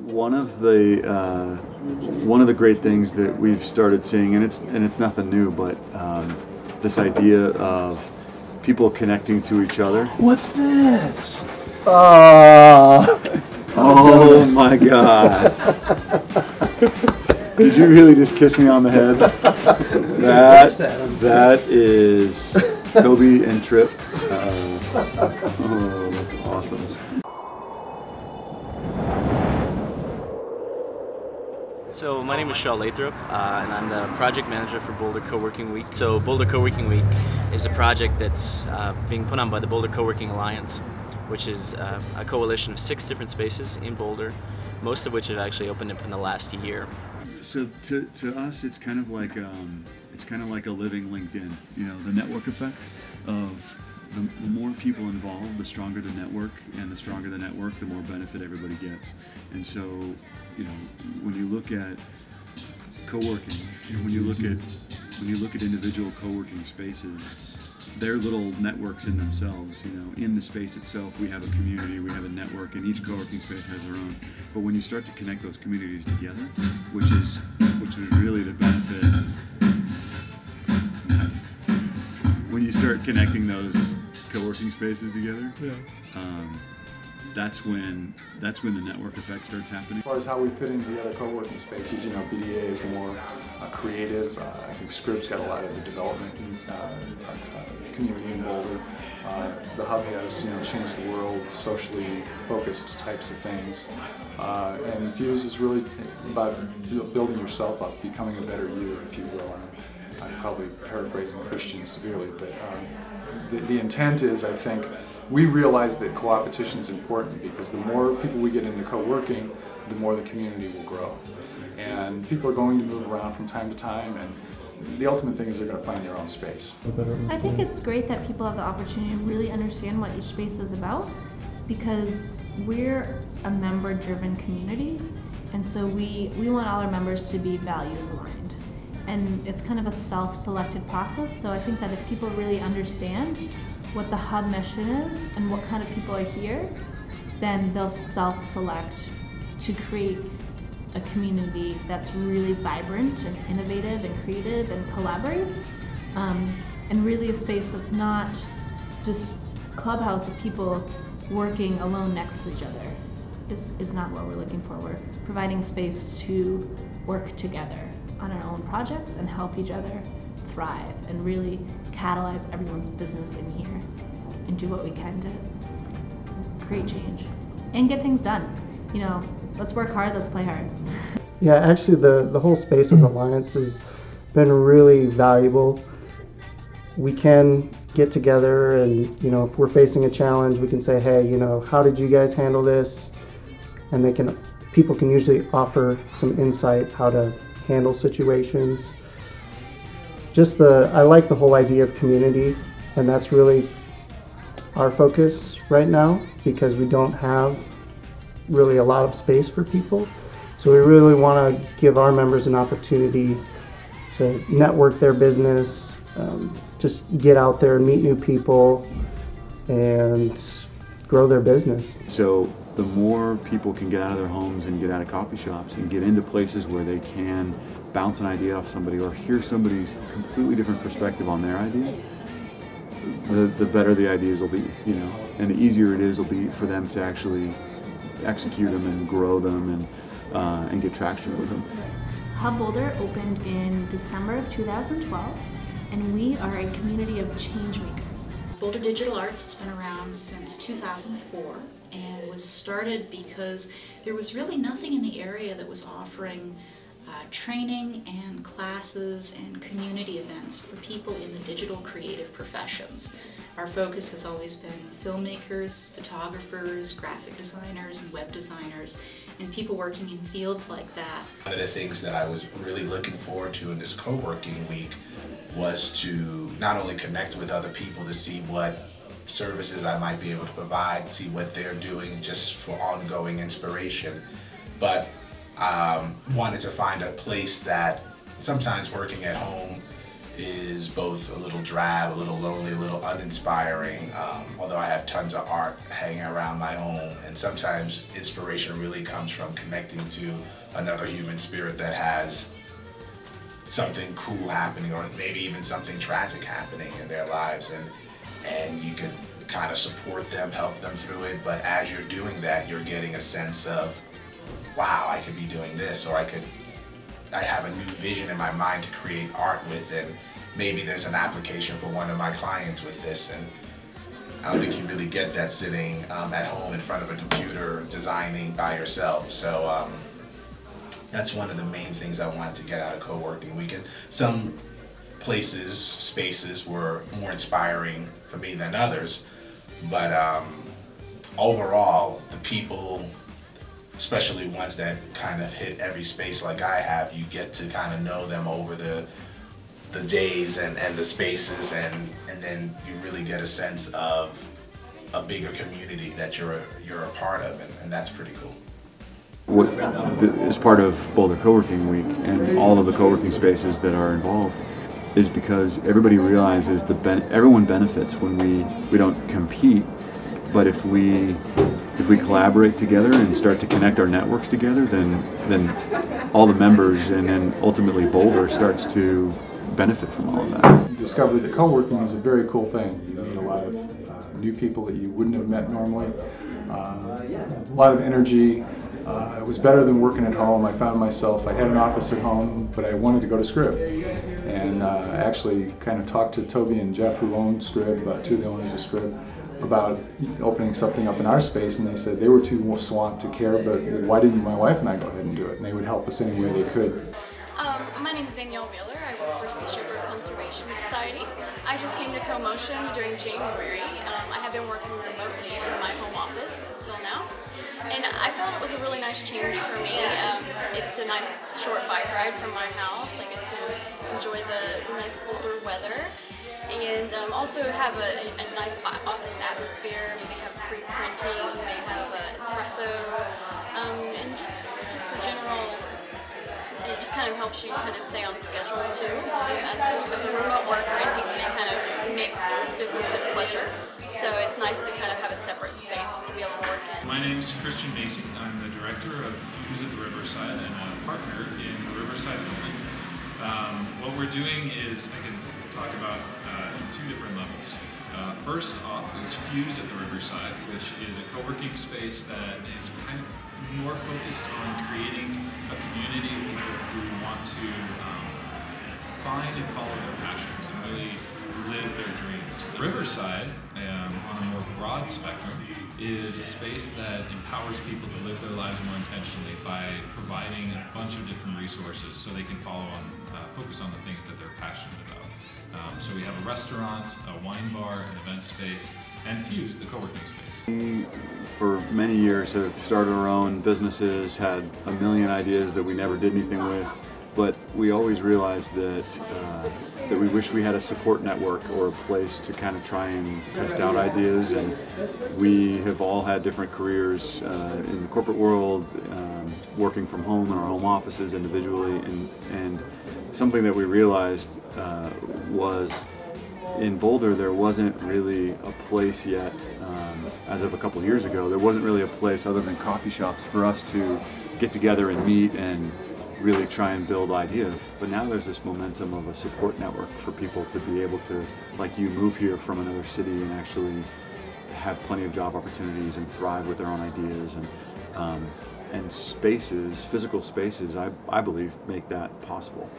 one of the great things that we've started seeing, and it's nothing new, but this idea of people connecting to each other. What's this? Oh my God! Did you really just kiss me on the head? That is Toby and Trip. Oh, that's awesome. So my name is Shaw Lathrop, and I'm the project manager for Boulder Co-Working Week. So Boulder Co-Working Week is a project that's being put on by the Boulder Coworking Alliance, which is a coalition of 6 different spaces in Boulder, most of which have actually opened up in the last year. So to us, it's kind of like a living LinkedIn. You know, the network effect of the more people involved, the stronger the network, and the stronger the network, the more benefit everybody gets. And so, you know, when you look at co-working, and when you look at individual co-working spaces, they're little networks in themselves. You know, in the space itself, we have a community, we have a network, and each co-working space has their own. But when you start to connect those communities together, which is really the benefit. When you start connecting those co-working spaces together, that's when the network effect starts happening. As far as how we fit into the other co-working spaces, you know, BDA is more creative. I think Scrib's got a lot of the development community in Boulder. The hub has, you know, changed the world, socially focused types of things. And Fuse is really about building yourself up, becoming a better you, if you will. I'm probably paraphrasing Christian severely, but the intent is, I think, we realize that co-opetition is important because the more people we get into co-working, the more the community will grow. And people are going to move around from time to time, and the ultimate thing is they're going to find their own space. I think it's great that people have the opportunity to really understand what each space is about, because we're a member-driven community, and so we want all our members to be values aligned. And it's kind of a self-selected process, so I think that if people really understand what the hub mission is and what kind of people are here, then they'll self-select to create a community that's really vibrant and innovative and creative and collaborates, and really a space that's not just a clubhouse of people working alone next to each other is not what we're looking for. We're providing space to work together on our own projects and help each other thrive and really catalyze everyone's business in here and do what we can to create change and get things done. You know, let's work hard, let's play hard. Yeah, actually the whole Spaces Alliance has been really valuable. We can get together and, you know, if we're facing a challenge, we can say, hey, you know, how did you guys handle this? And people can usually offer some insight how to handle situations. I like the whole idea of community, and that's really our focus right now because we don't have really a lot of space for people. So we really want to give our members an opportunity to network their business, just get out there and meet new people and grow their business. So the more people can get out of their homes and get out of coffee shops and get into places where they can bounce an idea off somebody or hear somebody's completely different perspective on their idea, the better the ideas will be, you know, and the easier it is will be for them to actually execute them and grow them and get traction with them. Hub Boulder opened in December of 2012, and we are a community of change makers. Boulder Digital Arts has been around since 2004 and was started because there was really nothing in the area that was offering training and classes and community events for people in the digital creative professions. Our focus has always been filmmakers, photographers, graphic designers, and web designers, and people working in fields like that. One of the things that I was really looking forward to in this co-working week was to not only connect with other people to see what services I might be able to provide, see what they're doing just for ongoing inspiration, but wanted to find a place that sometimes working at home is both a little drab, a little lonely, a little uninspiring, although I have tons of art hanging around my home, and sometimes inspiration really comes from connecting to another human spirit that has something cool happening, or maybe even something tragic happening in their lives, and you could kind of support them, help them through it. But as you're doing that, you're getting a sense of, wow, I could be doing this, or I have a new vision in my mind to create art with, and maybe there's an application for one of my clients with this. And I don't think you really get that sitting at home in front of a computer designing by yourself. So that's one of the main things I wanted to get out of Co-working Weekend. Some places, spaces were more inspiring for me than others, but overall, the people, especially ones that kind of hit every space like I have, you get to kind of know them over the days and the spaces, and then you really get a sense of a bigger community that you're a part of, and that's pretty cool. What is part of Boulder Co-Working Week and all of the co-working spaces that are involved is because everybody realizes everyone benefits when we don't compete, but if we collaborate together and start to connect our networks together, then all the members and then ultimately Boulder starts to benefit from all of that. You discovered that co-working is a very cool thing. You meet a lot of new people that you wouldn't have met normally. A lot of energy. It was better than working at home. I found myself, I had an office at home, but I wanted to go to Scrib. And I actually kind of talked to Toby and Jeff, who owned Scrib, two of the owners of Scrib, about opening something up in our space, and they said they were too swamped to care, but why didn't my wife and I go ahead and do it? And they would help us any way they could. My name is Danielle Wheeler. I work for Sea Shepherd Conservation Society. I just came to Co-Motion during January. I have been working remotely from my home office until now, and I felt it was a really nice change for me. It's a nice short bike ride from my house. I get to enjoy the nice Boulder weather, and also have a nice office atmosphere. I mean, they have free printing, they have espresso, and just the general. It just kind of helps you kind of stay on schedule too. As a remote worker, it's easy to kind of mix business and pleasure. So it's nice to kind of have a separate space to be able to work in. My name is Christian Macy. I'm the director of Fuse at the Riverside and a partner in the Riverside building. What we're doing is, I can talk about in two different levels. First off is Fuse at the Riverside, which is a co-working space that is kind of more focused on creating a community of people who want to find and follow their passions and really live their dreams. Riverside, on a more broad spectrum, is a space that empowers people to live their lives more intentionally by providing a bunch of different resources so they can focus on the things that they're passionate about. So we have a restaurant, a wine bar, an event space, and Fuse, the co-working space. We, for many years, have started our own businesses, had a million ideas that we never did anything with, but we always realized that we wish we had a support network or a place to kind of try and test out ideas. And we have all had different careers in the corporate world, working from home in our home offices individually, and something that we realized was in Boulder there wasn't really a place yet, as of a couple years ago, there wasn't really a place other than coffee shops for us to get together and meet and really try and build ideas. But now there's this momentum of a support network for people to be able to, like you, move here from another city and actually have plenty of job opportunities and thrive with their own ideas. And spaces, physical spaces, I believe, make that possible.